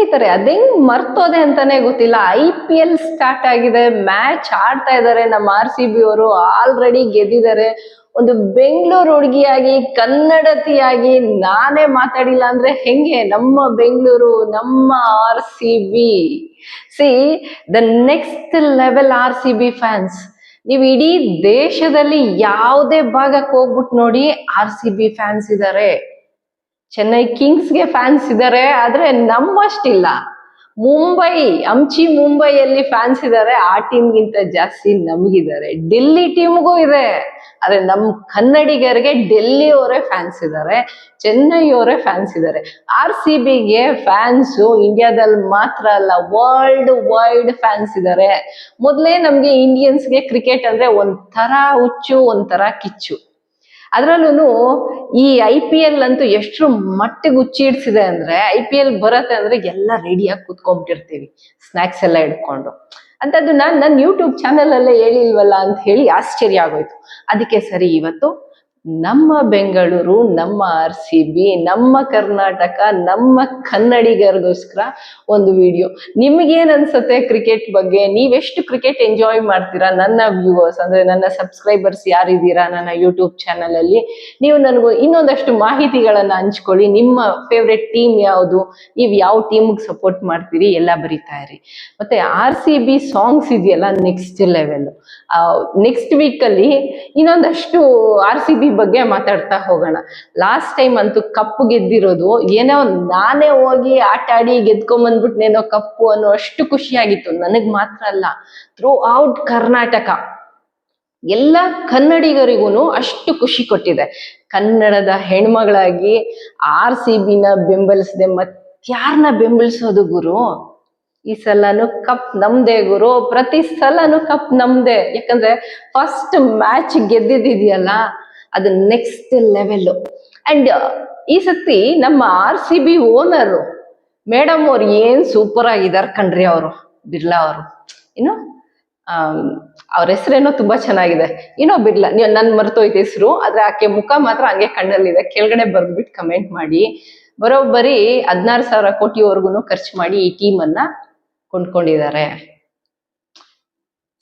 ಸ್ನೇಹಿತರೆ, ಅದೆಂಗ್ ಮರ್ತೋದೆ ಅಂತಾನೆ ಗೊತ್ತಿಲ್ಲ. IPL ಸ್ಟಾರ್ಟ್ ಆಗಿದೆ, ಮ್ಯಾಚ್ ಆಡ್ತಾ ಇದ್ದಾರೆ. ನಮ್ಮ RCB ಅವರು ಆಲ್ರೆಡಿ ಗೆದ್ದಿದ್ದಾರೆ. ಒಂದು ಬೆಂಗಳೂರು ಹುಡುಗಿಯಾಗಿ, ಕನ್ನಡತಿಯಾಗಿ ನಾನೇ ಮಾತಾಡಿಲ್ಲ ಅಂದ್ರೆ ಹೆಂಗೆ? ನಮ್ಮ ಬೆಂಗಳೂರು, ನಮ್ಮ RCB. C the next level RCB fans. ನೀವು ಇಡೀ ದೇಶದಲ್ಲಿ ಯಾವುದೇ ಭಾಗಕ್ಕೆ ಹೋಗ್ಬಿಟ್ಟು ನೋಡಿ, RCB ಫ್ಯಾನ್ಸ್ ಇದ್ದಾರೆ. ಚೆನ್ನೈ ಕಿಂಗ್ಸ್ಗೆ ಫ್ಯಾನ್ಸ್ ಇದ್ದಾರೆ, ಆದ್ರೆ ನಮ್ಮಷ್ಟಿಲ್ಲ. ಮುಂಬೈಯಲ್ಲಿ ಫ್ಯಾನ್ಸ್ ಇದ್ದಾರೆ, ಆ ಟೀಮ್ಗಿಂತ ಜಾಸ್ತಿ ನಮಗಿದ್ದಾರೆ. ಡೆಲ್ಲಿ ಟೀಮ್ಗೂ ಇದೆ, ಆದ್ರೆ ನಮ್ ಕನ್ನಡಿಗರಿಗೆ ಡೆಲ್ಲಿಯವರೇ ಫ್ಯಾನ್ಸ್ ಇದ್ದಾರೆ, ಚೆನ್ನೈಯವರೇ ಫ್ಯಾನ್ಸ್ ಇದ್ದಾರೆ. RCBಗೆ ಫ್ಯಾನ್ಸು ಇಂಡಿಯಾದಲ್ಲಿ ಮಾತ್ರ ಅಲ್ಲ, ವರ್ಲ್ಡ್ ವೈಡ್ ಫ್ಯಾನ್ಸ್ ಇದ್ದಾರೆ. ಮೊದಲೇ ನಮ್ಗೆ ಇಂಡಿಯನ್ಸ್ಗೆ ಕ್ರಿಕೆಟ್ ಅಂದ್ರೆ ಒಂಥರ ಹುಚ್ಚು, ಒಂಥರ ಕಿಚ್ಚು. ಅದ್ರಲ್ಲೂ ಈ IPL ಅಂತೂ ಎಷ್ಟು ಮಟ್ಟಿಗೆ ಹುಚ್ಚಿಡ್ಸಿದೆ ಅಂದ್ರೆ, IPL ಬರತ್ತೆ ಅಂದ್ರೆ ಎಲ್ಲ ರೆಡಿಯಾಗಿ ಕುತ್ಕೊಂಡ್ಬಿಟ್ಟಿರ್ತೀವಿ, ಸ್ನಾಕ್ಸ್ ಎಲ್ಲ ಇಟ್ಕೊಂಡು. ಅಂತದ್ದು ನನ್ನ ಯೂಟ್ಯೂಬ್ ಚಾನೆಲ್ ಅಲ್ಲೇ ಹೇಳಿಲ್ವಲ್ಲ ಅಂತ ಹೇಳಿ ಆಶ್ಚರ್ಯ ಆಗೋಯ್ತು. ಅದಕ್ಕೆ ಸರಿ, ಇವತ್ತು ನಮ್ಮ ಬೆಂಗಳೂರು, ನಮ್ಮ RCB, ನಮ್ಮ ಕರ್ನಾಟಕ, ನಮ್ಮ ಕನ್ನಡಿಗರಿಗೋಸ್ಕರ ಒಂದು ವಿಡಿಯೋ. ನಿಮ್ಗೇನ್ ಅನ್ಸುತ್ತೆ ಕ್ರಿಕೆಟ್ ಬಗ್ಗೆ? ನೀವೆಷ್ಟು ಕ್ರಿಕೆಟ್ ಎಂಜಾಯ್ ಮಾಡ್ತೀರಾ? ನನ್ನ ವ್ಯೂವರ್ಸ್ ಅಂದ್ರೆ ನನ್ನ ಸಬ್ಸ್ಕ್ರೈಬರ್ಸ್ ಯಾರಿದ್ದೀರಾ ನನ್ನ ಯೂಟ್ಯೂಬ್ ಚಾನಲ್ ಅಲ್ಲಿ, ನೀವು ನನಗೂ ಇನ್ನೊಂದಷ್ಟು ಮಾಹಿತಿಗಳನ್ನ ಹಂಚ್ಕೊಳ್ಳಿ. ನಿಮ್ಮ ಫೇವ್ರೆಟ್ ಟೀಮ್ ಯಾವುದು, ನೀವು ಯಾವ ಟೀಮ್ಗೆ ಸಪೋರ್ಟ್ ಮಾಡ್ತೀರಿ ಎಲ್ಲ ಬರಿತಾ ಇರಿ. ಮತ್ತೆ RCB ಸಾಂಗ್ಸ್ ಇದೆಯಲ್ಲ, ನೆಕ್ಸ್ಟ್ ಲೆವೆಲ್. ನೆಕ್ಸ್ಟ್ ವೀಕ್ ಅಲ್ಲಿ ಇನ್ನೊಂದಷ್ಟು RCB ಬಗ್ಗೆ ಮಾತಾಡ್ತಾ ಹೋಗೋಣ. ಲಾಸ್ಟ್ ಟೈಮ್ ಅಂತೂ ಕಪ್ಪು ಗೆದ್ದಿರೋದು, ಏನೋ ನಾನೇ ಹೋಗಿ ಆಟ ಆಡಿ ಗೆದ್ಕೊಂಬಂದ್ಬಿಟ್ನೇನೋ ಕಪ್ಪು ಅನ್ನೋ ಅಷ್ಟು ಖುಷಿಯಾಗಿತ್ತು. ನನಗ್ ಮಾತ್ರ ಅಲ್ಲ, ಥ್ರೂ ಔಟ್ ಕರ್ನಾಟಕ ಎಲ್ಲ ಕನ್ನಡಿಗರಿಗೂ ಅಷ್ಟು ಖುಷಿ ಕೊಟ್ಟಿದೆ. ಕನ್ನಡದ ಹೆಣ್ಮಗಳಾಗಿ RCBನ ಬೆಂಬಲಿಸದೆ ಮತ್ಯಾರನ್ನ ಬೆಂಬಲಿಸೋದು ಗುರು? ಈ ಸಲನು ಕಪ್ ನಮ್ದೇ ಗುರು, ಪ್ರತಿ ಸಲನು ಕಪ್ ನಮ್ದೇ. ಯಾಕಂದ್ರೆ ಫಸ್ಟ್ ಮ್ಯಾಚ್ ಗೆದ್ದಿದೆಯಲ್ಲ, ಅದು ನೆಕ್ಸ್ಟ್ ಲೆವೆಲ್. ಅಂಡ್ ಈ ಸತಿ ನಮ್ಮ RCB ಓನರು ಮೇಡಮ್ ಅವ್ರು ಏನ್ ಸೂಪರ್ ಆಗಿದ್ದಾರೆ ಕಣ್ರಿ. ಅವರು ಬಿರ್ಲಾ ಅವರು, ಏನು ಅವ್ರ ಹೆಸರೇನೋ ತುಂಬಾ ಚೆನ್ನಾಗಿದೆ, ಏನೋ ಬಿರ್ಲಾ, ನೀವು ನನ್ ಮರ್ತೋಯ್ತು ಹೆಸರು, ಆದ್ರೆ ಆಕೆ ಮುಖ ಮಾತ್ರ ಹಂಗೆ ಕಣ್ಣಲ್ಲಿದೆ. ಕೆಳಗಡೆ ಬರ್ದ್ಬಿಟ್ಟು ಕಮೆಂಟ್ ಮಾಡಿ. ಬರೋಬ್ಬರಿ 16,000 ಕೋಟಿವರೆಗೂ ಖರ್ಚು ಮಾಡಿ ಈ ಟೀಮ್ ಅನ್ನ ಕೊಂಡ್ಕೊಂಡಿದ್ದಾರೆ.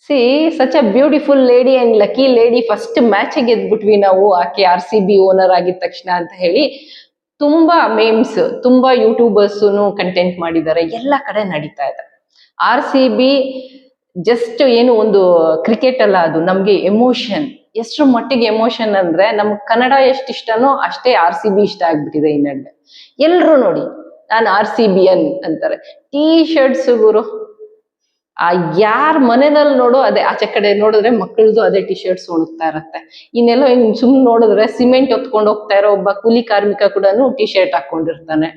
See such a beautiful lady and lucky lady. First match ಗೆದ್ಬಿಟ್ವಿ ನಾವು, ಆಕೆ RCB ಓನರ್ ಆಗಿದ ತಕ್ಷಣ ಅಂತ ಹೇಳಿ ತುಂಬಾ ಮೇಮ್ಸ್, ತುಂಬಾ ಯೂಟ್ಯೂಬರ್ಸ್ ಕಂಟೆಂಟ್ ಮಾಡಿದ್ದಾರೆ, ಎಲ್ಲ ಕಡೆ ನಡೀತಾ ಇದೆ. RCB ಜಸ್ಟ್ ಏನು ಒಂದು ಕ್ರಿಕೆಟ್ ಅಲ್ಲ, ಅದು ನಮ್ಗೆ ಎಮೋಷನ್. ಎಷ್ಟು ಮಟ್ಟಿಗೆ ಎಮೋಷನ್ ಅಂದ್ರೆ, ನಮ್ ಕನ್ನಡ ಎಷ್ಟು ಇಷ್ಟನೋ ಅಷ್ಟೇ RCB ಇಷ್ಟ ಆಗ್ಬಿಟ್ಟಿದೆ ಈ ನಡುವೆ. ಎಲ್ರು ನೋಡಿ ನಾನು RCBN ಅಂತಾರೆ. ಟೀ ಶರ್ಟ್ಸ್ ಗುರು, ಯಾರ ಮನೆಯಲ್ಲಿ ನೋಡೋ ಅದೇ, ಆಚೆ ಕಡೆ ನೋಡಿದ್ರೆ ಮಕ್ಕಳದು ಅದೇ ಟಿ ಶರ್ಟ್ಸ್ ಒಣಗ್ತಾ ಇರತ್ತೆ. ಇನ್ನೆಲ್ಲೋ ಸುಮ್ನೆ ನೋಡಿದ್ರೆ ಸಿಮೆಂಟ್ ಹೊತ್ಕೊಂಡು ಹೋಗ್ತಾ ಇರೋ ಒಬ್ಬ ಕೂಲಿ ಕಾರ್ಮಿಕ ಕೂಡ ಟಿ ಶರ್ಟ್ ಹಾಕೊಂಡಿರ್ತಾನೆ.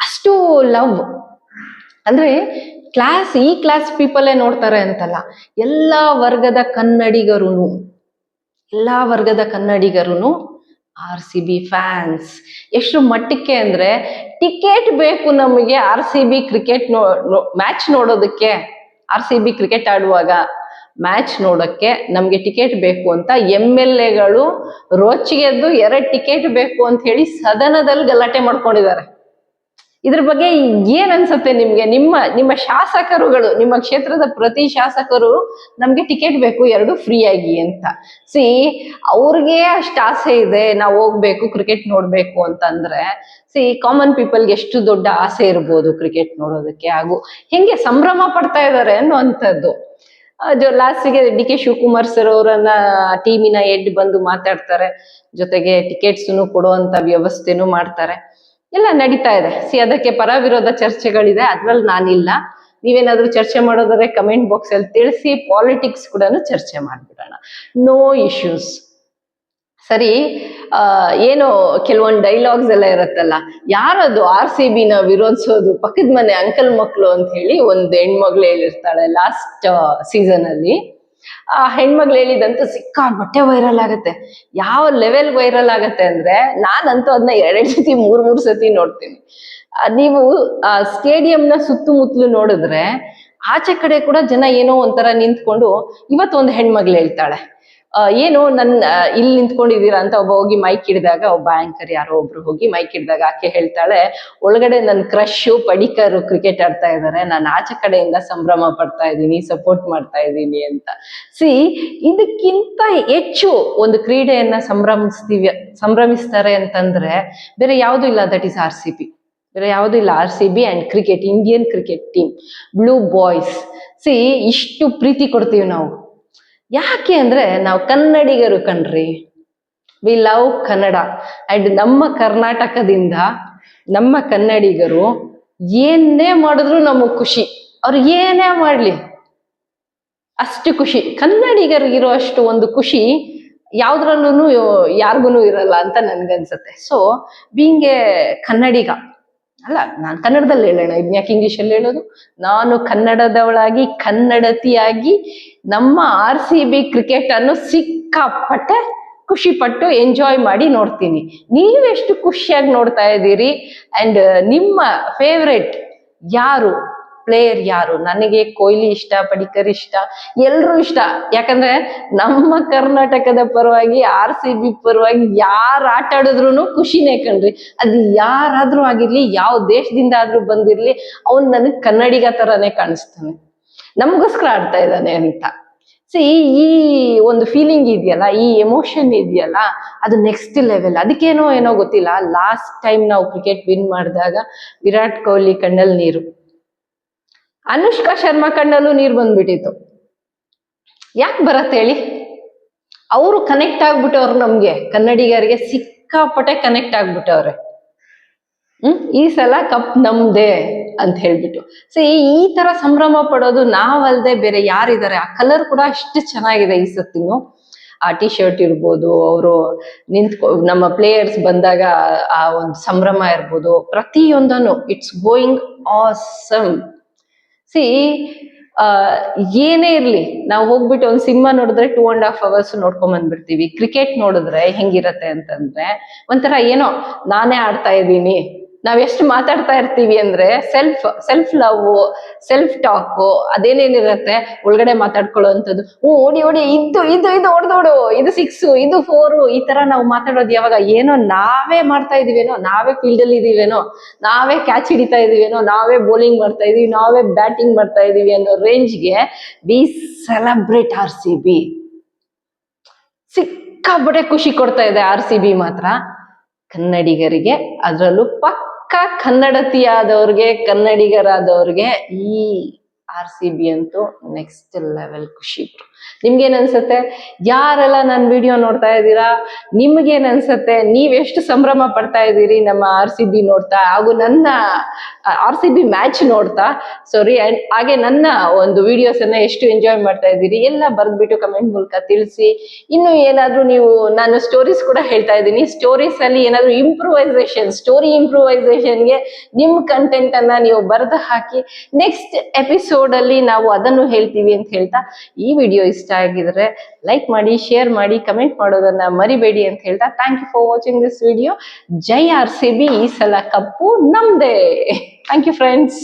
ಅಷ್ಟು ಲವ್ ಅಂದ್ರೆ ಈ ಕ್ಲಾಸ್ ಪೀಪಲೇ ನೋಡ್ತಾರೆ ಅಂತಲ್ಲ, ಎಲ್ಲಾ ವರ್ಗದ ಕನ್ನಡಿಗರುನು RCB ಫ್ಯಾನ್ಸ್. ಎಷ್ಟು ಮಟ್ಟಕ್ಕೆ ಅಂದ್ರೆ, ಟಿಕೆಟ್ ಬೇಕು ನಮಗೆ RCB ಕ್ರಿಕೆಟ್ ಮ್ಯಾಚ್ ನೋಡೋದಕ್ಕೆ. RCB ಕ್ರಿಕೆಟ್ ಆಡುವಾಗ ಮ್ಯಾಚ್ ನೋಡೋಕ್ಕೆ ನಮ್ಗೆ ಟಿಕೆಟ್ ಬೇಕು ಅಂತ MLAಗಳು ರೋಚಿಗೆದ್ದು 2 ಟಿಕೆಟ್ ಬೇಕು ಅಂತ ಹೇಳಿ ಸದನದಲ್ಲಿ ಗಲಾಟೆ ಮಾಡ್ಕೊಂಡಿದ್ದಾರೆ. ಇದ್ರ ಬಗ್ಗೆ ಏನ್ ಅನ್ಸುತ್ತೆ ನಿಮ್ಗೆ? ನಿಮ್ಮ ಶಾಸಕರುಗಳು, ನಿಮ್ಮ ಕ್ಷೇತ್ರದ ಪ್ರತಿ ಶಾಸಕರು ನಮ್ಗೆ ಟಿಕೆಟ್ ಬೇಕು 2 ಫ್ರೀ ಆಗಿ ಅಂತ. ಅವ್ರಿಗೆ ಅಷ್ಟು ಆಸೆ ಇದೆ ನಾವು ಹೋಗ್ಬೇಕು ಕ್ರಿಕೆಟ್ ನೋಡ್ಬೇಕು ಅಂತಂದ್ರೆ, ಕಾಮನ್ ಪೀಪಲ್ಗೆ ಎಷ್ಟು ದೊಡ್ಡ ಆಸೆ ಇರ್ಬೋದು ಕ್ರಿಕೆಟ್ ನೋಡೋದಕ್ಕೆ, ಹಾಗೂ ಹೆಂಗೆ ಸಂಭ್ರಮ ಪಡ್ತಾ ಇದ್ದಾರೆ ಅನ್ನುವಂಥದ್ದು. ಲಾಸ್ಟಿಗೆ DK ಶಿವಕುಮಾರ್ ಸರ್ ಅವರನ್ನ ಟೀಮಿನ ಹೆಡ್ ಬಂದು ಮಾತಾಡ್ತಾರೆ, ಜೊತೆಗೆ ಟಿಕೆಟ್ಸ್ ಕೊಡುವಂತ ವ್ಯವಸ್ಥೆನೂ ಮಾಡ್ತಾರೆ. ಎಲ್ಲ ನಡೀತಾ ಇದೆ. ಅದಕ್ಕೆ ಪರ ವಿರೋಧ ಚರ್ಚೆಗಳಿದೆ, ಅದ್ರಲ್ಲಿ ನಾನಿಲ್ಲ. ನೀವೇನಾದ್ರೂ ಚರ್ಚೆ ಮಾಡೋದಾದ್ರೆ ಕಮೆಂಟ್ ಬಾಕ್ಸ್ ಅಲ್ಲಿ ತಿಳಿಸಿ. ಪಾಲಿಟಿಕ್ಸ್ ಕೂಡ ಚರ್ಚೆ ಮಾಡ್ಬಿಡೋಣ, ನೋ ಇಶ್ಯೂಸ್. ಸರಿ, ಏನೋ ಕೆಲವೊಂದು ಡೈಲಾಗ್ಸ್ ಎಲ್ಲ ಇರತ್ತಲ್ಲ, ಯಾರದು RCBನ ವಿರೋಧಿಸೋದು ಪಕ್ಕದ ಮನೆ ಅಂಕಲ್ ಮಕ್ಳು ಅಂತ ಹೇಳಿ ಒಂದು ಹೆಣ್ಮಗ್ಳು ಹೇಳಿರ್ತಾಳೆ ಲಾಸ್ಟ್ ಸೀಸನ್ ಅಲ್ಲಿ. ಆ ಹೆಣ್ಮಗ್ಳು ಹೇಳಿದಂತೂ ಸಿಕ್ಕಾಪಟ್ಟೆ ವೈರಲ್ ಆಗತ್ತೆ. ಯಾವ ಲೆವೆಲ್ ವೈರಲ್ ಆಗತ್ತೆ ಅಂದ್ರೆ, ನಾನಂತೂ ಅದನ್ನ 2 ಸತಿ 3 ಸತಿ ನೋಡ್ತೀನಿ. ನೀವು ಸ್ಟೇಡಿಯಂನ ಸುತ್ತಮುತ್ತಲು ನೋಡಿದ್ರೆ ಆಚೆ ಕಡೆ ಕೂಡ ಜನ ಏನೋ ಒಂಥರ ನಿಂತ್ಕೊಂಡು, ಇವತ್ತೊಂದು ಹೆಣ್ಮಗ್ಳು ಹೇಳ್ತಾಳೆ, ಏನು ಇಲ್ಲಿ ನಿಂತ್ಕೊಂಡಿದ್ದೀರಾ ಅಂತ ಒಬ್ಬ ಹೋಗಿ ಮೈಕ್ ಹಿಡಿದಾಗ, ಒಬ್ಬ ಆಂಕರ್ ಯಾರೋ ಒಬ್ರು ಹೋಗಿ ಮೈಕ್ ಹಿಡಿದಾಗ ಆಕೆ ಹೇಳ್ತಾಳೆ, ಒಳಗಡೆ ನನ್ ಕ್ರಶ್ ಪಡಿಕರ್ ಕ್ರಿಕೆಟ್ ಆಡ್ತಾ ಇದಾರೆ, ನಾನು ಆಚೆ ಕಡೆಯಿಂದ ಸಂಭ್ರಮ ಪಡ್ತಾ ಇದ್ದೀನಿ, ಸಪೋರ್ಟ್ ಮಾಡ್ತಾ ಇದ್ದೀನಿ ಅಂತ. ಇದಕ್ಕಿಂತ ಹೆಚ್ಚು ಒಂದು ಕ್ರೀಡೆಯನ್ನ ಸಂಭ್ರಮಿಸ್ತಾರೆ ಅಂತಂದ್ರೆ ಬೇರೆ ಯಾವ್ದು ಇಲ್ಲ. That is RCB. ಬೇರೆ ಯಾವ್ದು ಇಲ್ಲ. RCB and cricket, Indian cricket team, blue boys. ಇಷ್ಟು ಪ್ರೀತಿ ಕೊಡ್ತೀವಿ ನಾವು. ಯಾಕೆ ಅಂದ್ರೆ ನಾವು ಕನ್ನಡಿಗರು ಕಣ್ರಿ. We love Kannada. ಅಂಡ್ ನಮ್ಮ ಕರ್ನಾಟಕದಿಂದ ನಮ್ಮ ಕನ್ನಡಿಗರು ಏನೇ ಮಾಡಿದ್ರು ನಮಗ್ ಖುಷಿ. ಅವ್ರು ಏನೇ ಮಾಡ್ಲಿ ಅಷ್ಟು ಖುಷಿ. ಕನ್ನಡಿಗರಿಗಿರೋ ಅಷ್ಟು ಒಂದು ಖುಷಿ ಯಾವ್ದ್ರಲ್ಲೂ ಯಾರಿಗೂ ಇರಲ್ಲ ಅಂತ ನನ್ಗನ್ಸತ್ತೆ. ಬೀಂಗ್ ಎ ಕನ್ನಡಿಗ, ಅಲ್ಲ ನಾನು ಕನ್ನಡದಲ್ಲಿ ಹೇಳೋಣ, ಇದ್ನ್ಯಾಕೆ ಇಂಗ್ಲಿಷಲ್ಲಿ ಹೇಳೋದು. ನಾನು ಕನ್ನಡದವಳಾಗಿ ಕನ್ನಡತಿಯಾಗಿ ನಮ್ಮ RCB ಕ್ರಿಕೆಟ್ ಅನ್ನು ಸಿಕ್ಕಾಪಟ್ಟೆ ಖುಷಿ ಪಟ್ಟು ಎಂಜಾಯ್ ಮಾಡಿ ನೋಡ್ತೀನಿ. ನೀವೆಷ್ಟು ಖುಷಿಯಾಗಿ ನೋಡ್ತಾ ಇದ್ದೀರಿ? ಅಂಡ್ ನಿಮ್ಮ ಫೇವ್ರೆಟ್ ಯಾರು, ಪ್ಲೇಯರ್ ಯಾರು? ನನಗೆ ಕೊಹ್ಲಿ ಇಷ್ಟ, ಪಡಿಕರ್ ಇಷ್ಟ, ಎಲ್ರು ಇಷ್ಟ. ಯಾಕಂದ್ರೆ ನಮ್ಮ ಕರ್ನಾಟಕದ ಪರವಾಗಿ RCB ಪರವಾಗಿ ಯಾರು ಆಟ ಆಡಿದ್ರು ಖುಷಿನೇ ಕಣ್ರಿ. ಅದು ಯಾರಾದ್ರೂ ಆಗಿರ್ಲಿ, ಯಾವ ದೇಶದಿಂದ ಆದ್ರೂ ಬಂದಿರ್ಲಿ, ಅವನ್ ನನಗ್ ಕನ್ನಡಿಗ ತರಾನೇ ಕಾಣಿಸ್ತಾನೆ, ನಮಗೋಸ್ಕರ ಆಡ್ತಾ ಇದ್ದಾನೆ ಅಂತ. ಈ ಒಂದು ಫೀಲಿಂಗ್ ಇದೆಯಲ್ಲ, ಈ ಎಮೋಷನ್ ಇದೆಯಲ್ಲ, ಅದು ನೆಕ್ಸ್ಟ್ ಲೆವೆಲ್. ಅದಕ್ಕೇನೋ ಏನೋ ಗೊತ್ತಿಲ್ಲ, ಲಾಸ್ಟ್ ಟೈಮ್ ನಾವು ಕ್ರಿಕೆಟ್ ವಿನ್ ಮಾಡಿದಾಗ ವಿರಾಟ್ ಕೊಹ್ಲಿ ಕಣ್ಣಲ್ಲಿ ನೀರು, ಅನುಷ್ಕಾ ಶರ್ಮಾ ಕಣ್ಣಲ್ಲೂ ನೀರು ಬಂದ್ಬಿಟ್ಟಿತ್ತು. ಯಾಕೆ ಬರತ್ತೆ ಹೇಳಿ? ಅವರು ಕನೆಕ್ಟ್ ಆಗ್ಬಿಟ್ಟವ್ರು, ನಮ್ಗೆ ಕನ್ನಡಿಗರಿಗೆ ಸಿಕ್ಕಾಪಟ್ಟೆ ಕನೆಕ್ಟ್ ಆಗ್ಬಿಟ್ಟವ್ರೆ. ಈ ಸಲ ಕಪ್ ನಮ್ದೇ ಅಂತ ಹೇಳ್ಬಿಟ್ಟು. ಈ ತರ ಸಂಭ್ರಮ ಪಡೋದು ನಾವಲ್ದೆ ಬೇರೆ ಯಾರಿದ್ದಾರೆ? ಆ ಕಲರ್ ಕೂಡ ಅಷ್ಟು ಚೆನ್ನಾಗಿದೆ ಈ ಸತಿನು. ಆ ಟಿ ಶರ್ಟ್ ಇರ್ಬೋದು, ಅವರು ನಮ್ಮ ಪ್ಲೇಯರ್ಸ್ ಬಂದಾಗ ಆ ಒಂದು ಸಂಭ್ರಮ ಇರ್ಬೋದು, ಪ್ರತಿಯೊಂದನ್ನು ಇಟ್ಸ್ ಗೋಯಿಂಗ್ ಆಸಮ್. ಏನೇ ಇರ್ಲಿ, ನಾವು ಹೋಗ್ಬಿಟ್ಟು ಒಂದು ಸಿನಿಮಾ ನೋಡಿದ್ರೆ 2.5 hours ನೋಡ್ಕೊಂಡ್ ಬಂದ್ಬಿಡ್ತೀವಿ. ಕ್ರಿಕೆಟ್ ನೋಡಿದ್ರೆ ಹೆಂಗಿರತ್ತೆ ಅಂತಂದ್ರೆ ಒಂಥರ ಏನೋ ನಾನೇ ಆಡ್ತಾ ಇದ್ದೀನಿ. ನಾವ್ ಎಷ್ಟು ಮಾತಾಡ್ತಾ ಇರ್ತೀವಿ ಅಂದ್ರೆ ಸೆಲ್ಫ್ ಲವ್, ಸೆಲ್ಫ್ ಟಾಕ್, ಅದೇನೇನಿರತ್ತೆ ಒಳಗಡೆ ಮಾತಾಡ್ಕೊಳ್ಳೋ ಅಂಥದ್ದು. ಓಡಿ ಇದು ಹೊಡೆದೋಡು, ಇದು 6, ಇದು 4, ಈ ತರ ನಾವು ಮಾತಾಡೋದು ಯಾವಾಗ? ಏನೋ ನಾವೇ ಮಾಡ್ತಾ ಇದೀವೇನೋ, ನಾವೇ ಫೀಲ್ಡ್ ಅಲ್ಲಿ ಇದೀವೇನೋ, ನಾವೇ ಕ್ಯಾಚ್ ಹಿಡಿತಾ ಇದೀವೇನೋ, ನಾವೇ ಬೌಲಿಂಗ್ ಮಾಡ್ತಾ ಇದೀವಿ, ನಾವೇ ಬ್ಯಾಟಿಂಗ್ ಮಾಡ್ತಾ ಇದೀವಿ ಅನ್ನೋ ರೇಂಜ್ಗೆ ವಿ ಸೆಲೆಬ್ರೇಟ್ RCB. ಸಿಕ್ಕಾಪಟ್ಟೆ ಖುಷಿ ಕೊಡ್ತಾ ಇದೆ RCB ಮಾತ್ರ ಕನ್ನಡಿಗರಿಗೆ, ಅದರಲ್ಲೂ ಪಕ್ಕ ಕನ್ನಡತಿಯಾದವ್ರಿಗೆ, ಕನ್ನಡಿಗರಾದವ್ರಿಗೆ ಈ RCB ಅಂತೂ ನೆಕ್ಸ್ಟ್ ಲೆವೆಲ್ ಖುಷಿ. ನಿಮ್ಗೇನ್ ಅನ್ಸತ್ತೆ? ಯಾರೆಲ್ಲ ನನ್ನ ವಿಡಿಯೋ ನೋಡ್ತಾ ಇದ್ದೀರಾ, ನಿಮ್ಗೇನ್ ಅನ್ಸತ್ತೆ? ನೀವೆಷ್ಟು ಸಂಭ್ರಮ ಪಡ್ತಾ ಇದ್ದೀರಿ ನಮ್ಮ RCB ನೋಡ್ತಾ, ಹಾಗೂ ನನ್ನ RCB ಮ್ಯಾಚ್ ನೋಡ್ತಾ, ಅಂಡ್ ಹಾಗೆ ನನ್ನ ಒಂದು ವಿಡಿಯೋಸ್ ಅನ್ನ ಎಷ್ಟು ಎಂಜಾಯ್ ಮಾಡ್ತಾ ಇದ್ದೀರಿ ಎಲ್ಲ ಬರ್ದ್ಬಿಟ್ಟು ಕಮೆಂಟ್ ಮೂಲಕ ತಿಳಿಸಿ. ಇನ್ನು ಏನಾದ್ರೂ ನೀವು, ನಾನು ಸ್ಟೋರೀಸ್ ಕೂಡ ಹೇಳ್ತಾ ಇದ್ದೀನಿ, ಸ್ಟೋರೀಸ್ ಅಲ್ಲಿ ಏನಾದ್ರು ಸ್ಟೋರಿ ಇಂಪ್ರೂವೈಸೇಷನ್ಗೆ ನಿಮ್ ಕಂಟೆಂಟ್ ಅನ್ನ ನೀವು ಬರೆದು ಹಾಕಿ, ನೆಕ್ಸ್ಟ್ ಎಪಿಸೋಡ್ ಅಲ್ಲಿ ನಾವು ಅದನ್ನು ಹೇಳ್ತೀವಿ ಅಂತ ಹೇಳ್ತಾ, ಈ ವಿಡಿಯೋ ಇಷ್ಟ ಆಗಿದ್ರೆ ಲೈಕ್ ಮಾಡಿ, ಶೇರ್ ಮಾಡಿ, ಕಮೆಂಟ್ ಮಾಡೋದನ್ನ ಮರಿಬೇಡಿ ಅಂತ ಹೇಳ್ತಾ, thank you for watching this video. ಜೈ RCB, ಈ ಸಲ ಕಪ್ಪು ನಮ್ದೇ. Thank you friends.